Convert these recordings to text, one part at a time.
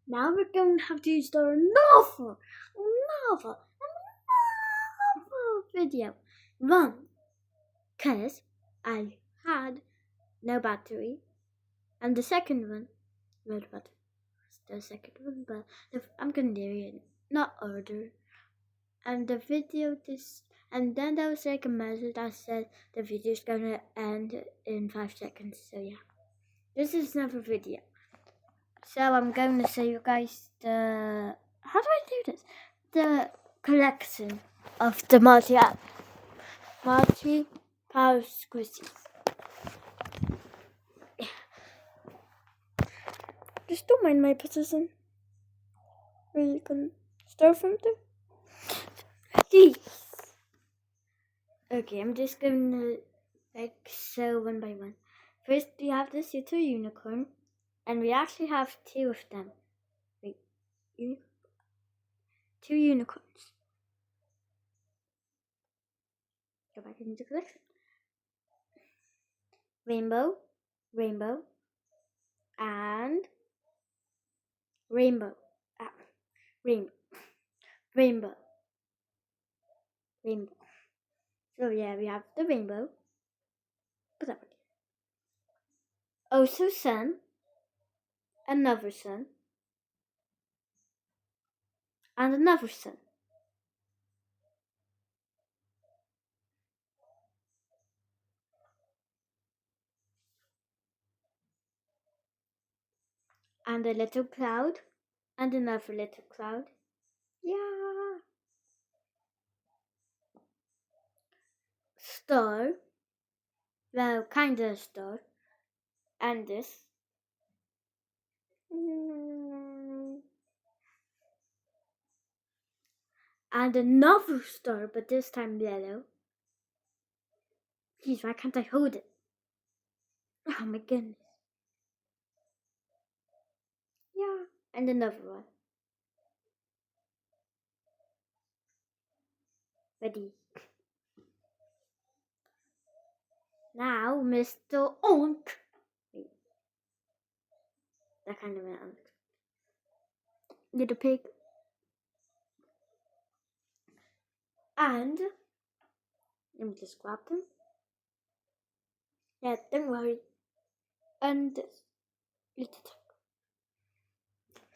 Now we're going to have to start another video. One, because I had no battery. And the second one, not battery. The second one, but I'm going to do it, not order. And the video and then there was like a message that said the video is going to end in 5 seconds. So yeah, this is another video. So I'm going to show you guys how do I do this? The collection of the mochi power squishies. Just don't mind my position. You can start from there. Please. Okay, I'm just going to show one by one. First, we have this little unicorn, and we actually have 2 of them. Wait, 2 unicorns. Go back into the collection. Rainbow, rainbow, and rainbow. Rainbow, rainbow, rainbow. So yeah, we have the rainbow. Put that one. Also sun, another sun, and another sun. And a little cloud, and another little cloud. Yeah. Star. Well, kinda a star. And this. And another star, but this time yellow. Please, why can't I hold it? Oh my goodness. Yeah. And another one. Ready. Now, Mr. Onk. Wait. That kind of went unexpected. Little pig. And let me just grab them. Yeah, don't worry. And this little tug.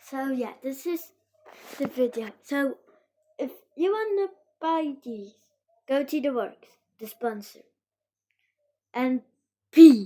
So yeah, this is the video. So if you wanna buy these, go to the works, the sponsor. And peace.